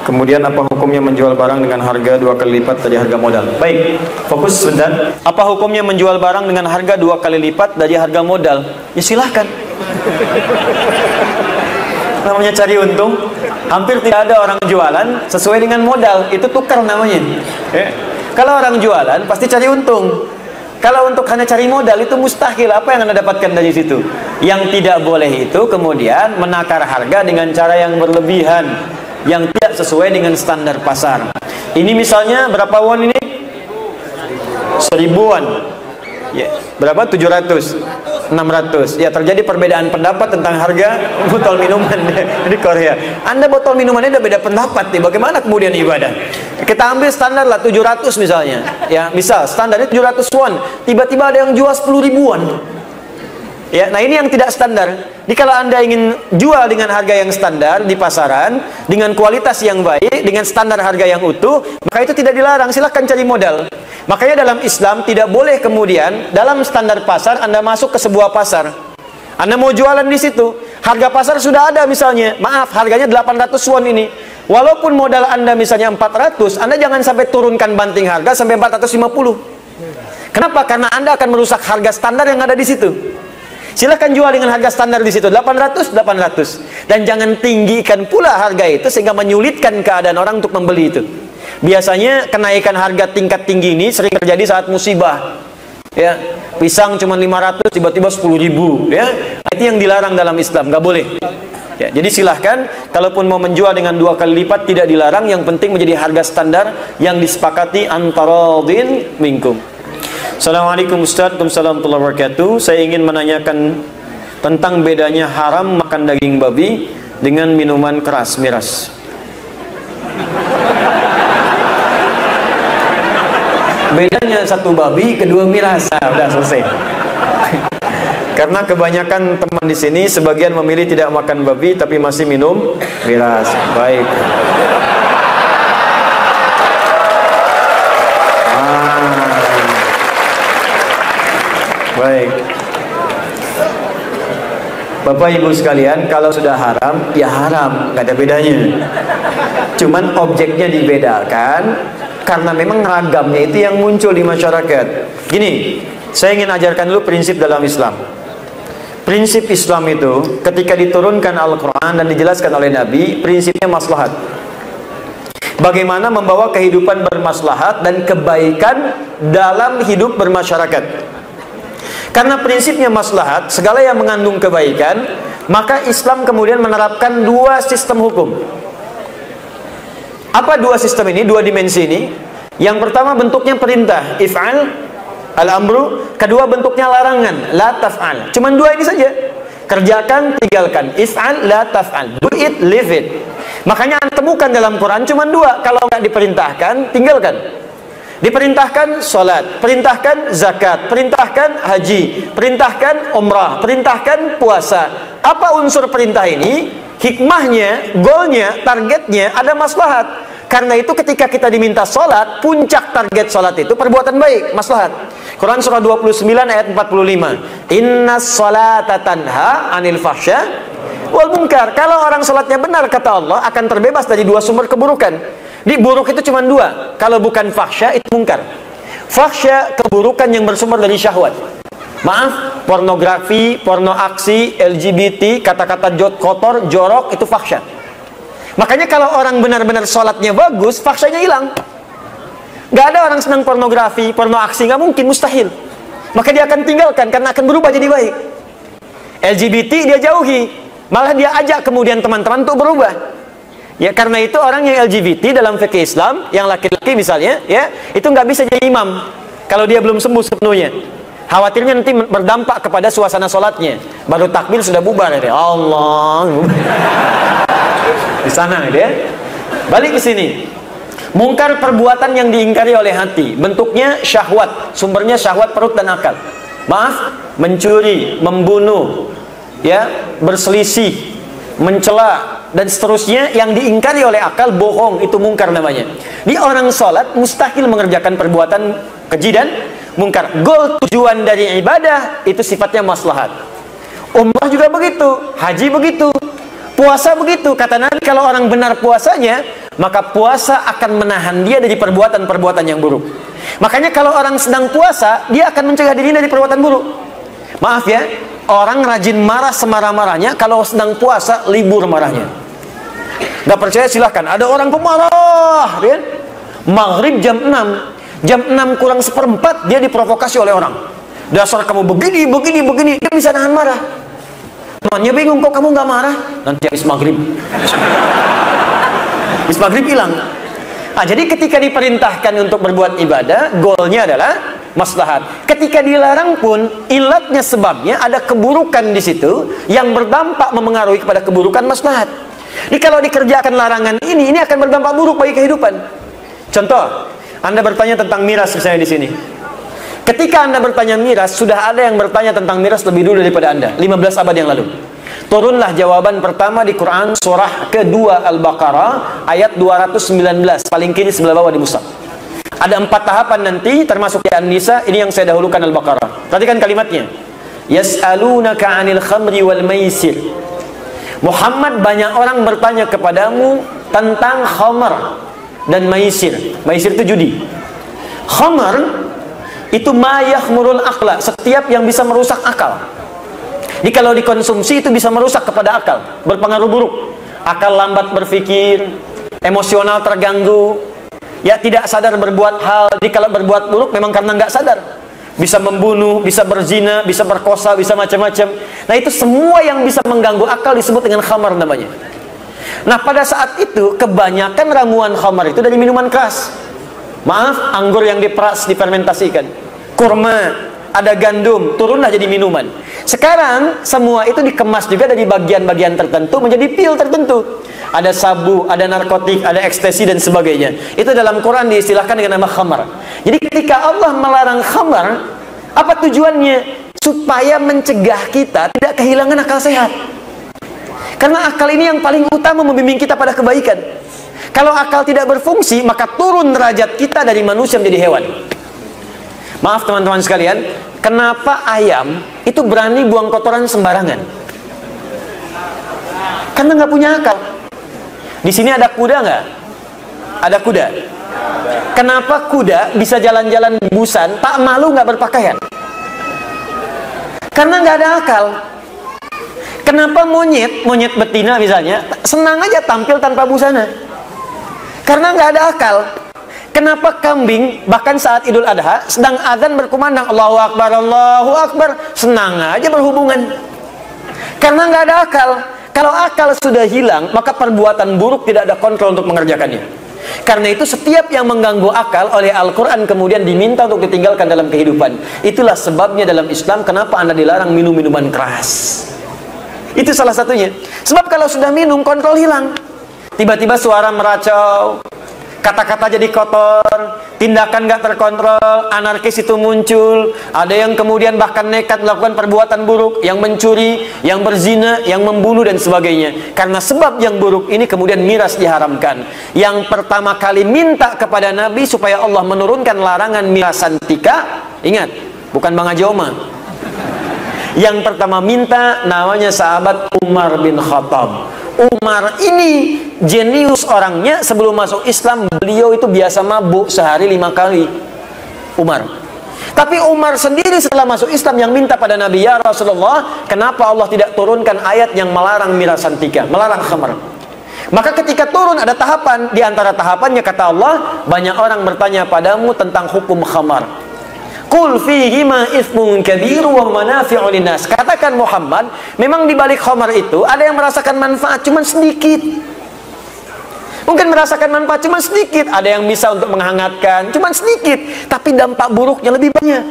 Kemudian apa hukumnya menjual barang dengan harga 2 kali lipat dari harga modal? Baik, fokus sebentar. Apa hukumnya menjual barang dengan harga 2 kali lipat dari harga modal? Ya silahkan. Namanya cari untung. Hampir tidak ada orang jualan sesuai dengan modal. Itu tukar namanya. Kalau orang jualan pasti cari untung. Kalau untuk hanya cari modal itu mustahil. Apa yang Anda dapatkan dari situ? Yang tidak boleh itu kemudian menakar harga dengan cara yang berlebihan, yang tidak sesuai dengan standar pasar. Ini misalnya berapa won ini? 1000-an. Ya, berapa? 700, 600. Ya, terjadi perbedaan pendapat tentang harga botol minuman di Korea. Anda botol minumannya udah beda pendapat nih. Bagaimana kemudian ibadah? Kita ambil standar lah 700 misalnya. Ya, misal standarnya 700 won. Tiba-tiba ada yang jual 10 ribuan. Ya, nah ini yang tidak standar. Jadi kalau Anda ingin jual dengan harga yang standar di pasaran, dengan kualitas yang baik, dengan standar harga yang utuh, maka itu tidak dilarang. Silahkan cari modal. Makanya dalam Islam tidak boleh kemudian dalam standar pasar Anda masuk ke sebuah pasar. Anda mau jualan di situ, harga pasar sudah ada misalnya. Maaf, harganya 800 won ini. Walaupun modal Anda misalnya 400, Anda jangan sampai turunkan banting harga sampai 450. Kenapa? Karena Anda akan merusak harga standar yang ada di situ. Silakan jual dengan harga standar di situ 800 dan jangan tinggikan pula harga itu sehingga menyulitkan keadaan orang untuk membeli itu. Biasanya kenaikan harga tingkat tinggi ini sering terjadi saat musibah. Ya, pisang cuma 500 tiba-tiba 10.000 ya. Itu yang dilarang dalam Islam, nggak boleh. Ya, jadi silahkan kalaupun mau menjual dengan 2 kali lipat tidak dilarang, yang penting menjadi harga standar yang disepakati antara radin minkum. Assalamualaikum Ustaz, Waalaikumsalam warahmatullahi wabarakatuh. Saya ingin menanyakan tentang bedanya haram makan daging babi dengan minuman keras, miras. Bedanya satu babi, kedua miras. Nah, udah selesai. Karena kebanyakan teman di sini sebagian memilih tidak makan babi tapi masih minum miras. Baik. Baik. Bapak Ibu sekalian, kalau sudah haram, ya haram, nggak ada bedanya. Cuman objeknya dibedakan karena memang ragamnya itu yang muncul di masyarakat. Gini, saya ingin ajarkan dulu prinsip dalam Islam. Prinsip Islam itu ketika diturunkan Al-Quran dan dijelaskan oleh Nabi, prinsipnya maslahat. Bagaimana membawa kehidupan bermaslahat dan kebaikan dalam hidup bermasyarakat. Karena prinsipnya maslahat, segala yang mengandung kebaikan, maka Islam kemudian menerapkan 2 sistem hukum. Apa 2 sistem ini, 2 dimensi ini? Yang pertama bentuknya perintah, if'al, al-amru. Kedua bentuknya larangan, la taf'al. Cuman 2 ini saja. Kerjakan, tinggalkan. If'al, la taf'al. Do it, leave it. Makanya Anda temukan dalam Quran cuman 2. Kalau nggak diperintahkan, tinggalkan. Diperintahkan sholat, perintahkan zakat, perintahkan haji, perintahkan umrah, perintahkan puasa. Apa unsur perintah ini? Hikmahnya, goalnya, targetnya ada maslahat. Karena itu ketika kita diminta sholat, puncak target sholat itu perbuatan baik, maslahat. Quran surah 29 ayat 45. Inna sholata tanha anil fahsya wal munkar. Kalau orang sholatnya benar, kata Allah, akan terbebas dari 2 sumber keburukan. Di buruk itu cuma 2. Kalau bukan fahsya itu mungkar. Fahsya keburukan yang bersumber dari syahwat. Maaf, pornografi, porno aksi, LGBT, kata-kata kotor, jorok itu fahsya. Makanya kalau orang benar-benar sholatnya bagus, fahsyanya hilang. Gak ada orang senang pornografi, porno aksi, gak mungkin, mustahil. Maka dia akan tinggalkan karena akan berubah jadi baik. LGBT dia jauhi, malah dia ajak kemudian teman-teman untuk berubah. Ya, karena itu orang yang LGBT dalam fikih Islam, yang laki-laki misalnya, ya, itu nggak bisa jadi imam kalau dia belum sembuh sepenuhnya. Khawatirnya nanti berdampak kepada suasana sholatnya. Baru takbir sudah bubar, ya. Allah. Di sana, ya. Balik ke sini. Mungkar perbuatan yang diingkari oleh hati, bentuknya syahwat, sumbernya syahwat perut dan akal. Maaf, mencuri, membunuh, ya, berselisih, mencela dan seterusnya yang diingkari oleh akal, bohong, itu mungkar namanya. Di orang sholat mustahil mengerjakan perbuatan keji dan mungkar. Goal tujuan dari ibadah itu sifatnya maslahat. Umrah juga begitu, haji begitu, puasa begitu. Kata Nabi kalau orang benar puasanya, maka puasa akan menahan dia dari perbuatan-perbuatan yang buruk. Makanya kalau orang sedang puasa, dia akan mencegah dirinya dari perbuatan buruk. Maaf ya, orang rajin marah semarah-marahnya, kalau sedang puasa libur marahnya. Gak percaya silahkan, ada orang pemarah ya? Maghrib jam 6, jam 6 kurang seperempat dia diprovokasi oleh orang. Dasar kamu begini, dia bisa nahan marah. Temannya bingung, kok kamu gak marah? Nanti habis maghrib. Habis maghrib hilang. Jadi ketika diperintahkan untuk berbuat ibadah, goalnya adalah maslahat. Ketika dilarang pun, ilatnya, sebabnya ada keburukan di situ yang berdampak memengaruhi kepada keburukan maslahat. Jadi kalau dikerjakan larangan ini akan berdampak buruk bagi kehidupan. Contoh, Anda bertanya tentang miras misalnya di sini. Ketika Anda bertanya miras, sudah ada yang bertanya tentang miras lebih dulu daripada Anda, 15 abad yang lalu. Turunlah jawaban pertama di Quran surah kedua Al-Baqarah ayat 219, paling kiri sebelah bawah di mushaf. Ada 4 tahapan nanti, termasuk di An-Nisa. Ini yang saya dahulukan Al-Baqarah. Perhatikan kalimatnya. Yas'alunaka 'anil khamri wal maisir. Muhammad, banyak orang bertanya kepadamu tentang khamar dan maisir. Maisir itu judi. Khamar itu ma yakhmurul aqla, setiap yang bisa merusak akal. Jadi kalau dikonsumsi itu bisa merusak kepada akal, berpengaruh buruk. Akal lambat berpikir, emosional terganggu, ya tidak sadar berbuat hal. Jadi kalau berbuat buruk memang karena nggak sadar. Bisa membunuh, bisa berzina, bisa berkosa, bisa macam-macam. Nah itu semua yang bisa mengganggu akal disebut dengan khamar namanya. Nah pada saat itu kebanyakan ramuan khamar itu dari minuman keras. Maaf, anggur yang diperas, difermentasikan, kurma, ada gandum, turunlah jadi minuman. Sekarang semua itu dikemas juga dari bagian-bagian tertentu menjadi pil tertentu. Ada sabu, ada narkotik, ada ekstasi dan sebagainya. Itu dalam Quran diistilahkan dengan nama khamar. Jadi ketika Allah melarang khamar, apa tujuannya? Supaya mencegah kita tidak kehilangan akal sehat. Karena akal ini yang paling utama membimbing kita pada kebaikan. Kalau akal tidak berfungsi, maka turun derajat kita dari manusia menjadi hewan. Maaf teman-teman sekalian, kenapa ayam itu berani buang kotoran sembarangan? Karena nggak punya akal. Di sini ada kuda nggak? Ada kuda. Kenapa kuda bisa jalan-jalan busan, tak malu nggak berpakaian? Karena nggak ada akal. Kenapa monyet betina misalnya, senang aja tampil tanpa busana? Karena nggak ada akal. Kenapa kambing bahkan saat Idul Adha sedang azan berkumandang Allahu Akbar, senang aja berhubungan? Karena nggak ada akal. Kalau akal sudah hilang, maka perbuatan buruk tidak ada kontrol untuk mengerjakannya. Karena itu setiap yang mengganggu akal oleh Al-Quran kemudian diminta untuk ditinggalkan dalam kehidupan. Itulah sebabnya dalam Islam kenapa Anda dilarang minum minuman keras. Itu salah satunya. Sebab kalau sudah minum, kontrol hilang. Tiba-tiba suara meracau, kata-kata jadi kotor, tindakan gak terkontrol, anarkis itu muncul. Ada yang kemudian bahkan nekat melakukan perbuatan buruk, yang mencuri, yang berzina, yang membunuh dan sebagainya. Karena sebab yang buruk ini kemudian miras diharamkan. Yang pertama kali minta kepada Nabi supaya Allah menurunkan larangan mirasan tika, ingat, bukan Bang Haji Oma. Yang pertama minta namanya sahabat Umar bin Khattab. Umar ini jenius orangnya. Sebelum masuk Islam beliau itu biasa mabuk sehari 5 kali. Umar. Tapi Umar sendiri setelah masuk Islam yang minta pada Nabi, ya Rasulullah, kenapa Allah tidak turunkan ayat yang melarang mirasan tika, melarang khamar? Maka ketika turun ada tahapan. Di antara tahapannya kata Allah, banyak orang bertanya padamu tentang hukum khamar. Qul fihima itsmun kabir wa manafi'u linnas. Katakan Muhammad, memang di balik khamar itu ada yang merasakan manfaat cuma sedikit. Mungkin merasakan manfaat cuma sedikit, ada yang bisa untuk menghangatkan cuma sedikit, tapi dampak buruknya lebih banyak.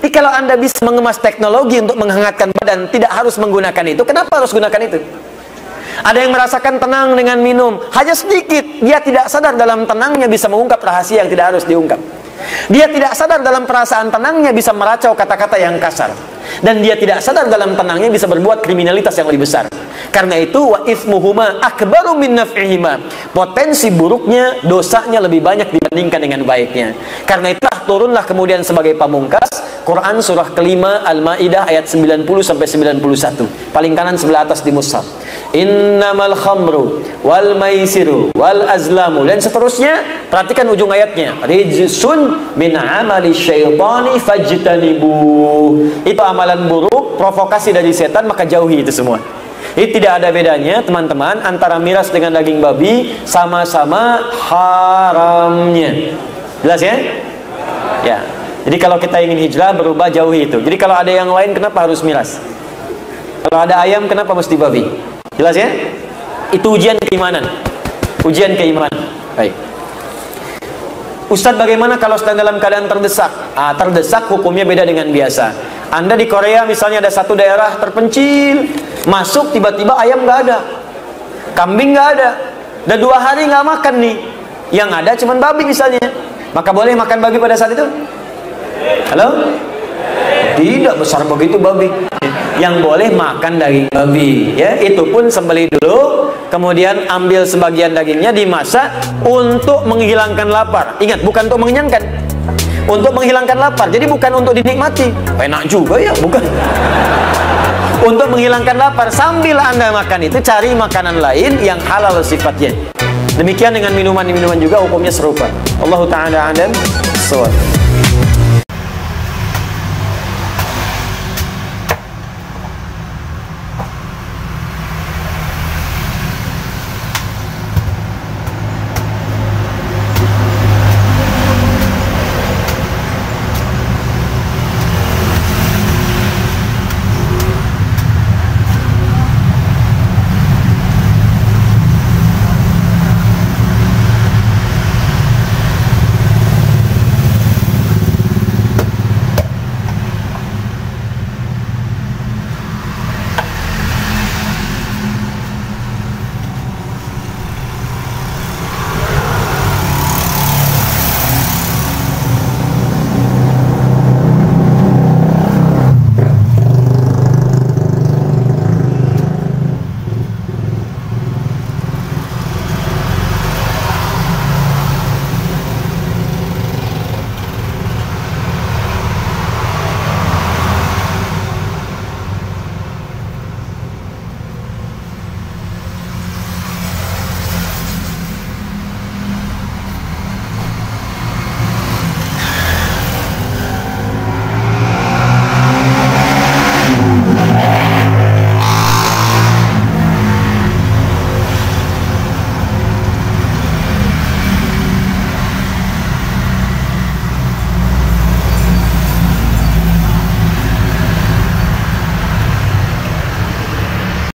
Jadi kalau Anda bisa mengemas teknologi untuk menghangatkan badan, tidak harus menggunakan itu, kenapa harus gunakan itu? Ada yang merasakan tenang dengan minum, hanya sedikit, dia tidak sadar dalam tenangnya bisa mengungkap rahasia yang tidak harus diungkap. Dia tidak sadar dalam perasaan tenangnya bisa meracau kata-kata yang kasar. Dan dia tidak sadar dalam tenangnya bisa berbuat kriminalitas yang lebih besar. Karena itu wa itsmuhuma akbaru min naf'ihima. Potensi buruknya, dosanya lebih banyak dibandingkan dengan baiknya. Karena itulah turunlah kemudian sebagai pamungkas Quran surah kelima Al-Maidah ayat 90 sampai 91. Paling kanan sebelah atas di mushaf. innamal khamru wal maisiru wal azlamu, dan seterusnya. Perhatikan ujung ayatnya, rijsun min amali syaitani fajtanibu. Itu amalan buruk, provokasi dari setan, maka jauhi itu semua. Ini tidak ada bedanya teman-teman antara miras dengan daging babi, sama-sama haramnya. Jelas ya? Ya. Jadi kalau kita ingin hijrah, berubah, jauhi itu. Jadi kalau ada yang lain, kenapa harus miras? Kalau ada ayam, kenapa mesti babi? Jelas ya? Itu ujian keimanan. Ujian keimanan. Baik. Ustadz, bagaimana kalau sedang dalam keadaan terdesak? Terdesak hukumnya beda dengan biasa. Anda di Korea misalnya ada satu daerah terpencil, masuk tiba-tiba ayam nggak ada, kambing nggak ada, udah 2 hari nggak makan nih, yang ada cuman babi misalnya, maka boleh makan babi pada saat itu? Halo? Tidak besar begitu babi. Yang boleh makan daging babi, ya, itu pun sembelih dulu, kemudian ambil sebagian dagingnya dimasak untuk menghilangkan lapar. Ingat, bukan untuk mengenyangkan, untuk menghilangkan lapar. Jadi bukan untuk dinikmati. Enak juga ya, bukan. Untuk menghilangkan lapar. Sambil Anda makan itu, cari makanan lain yang halal sifatnya. Demikian dengan minuman-minuman juga hukumnya serupa. Allahu ta'ala a'lam.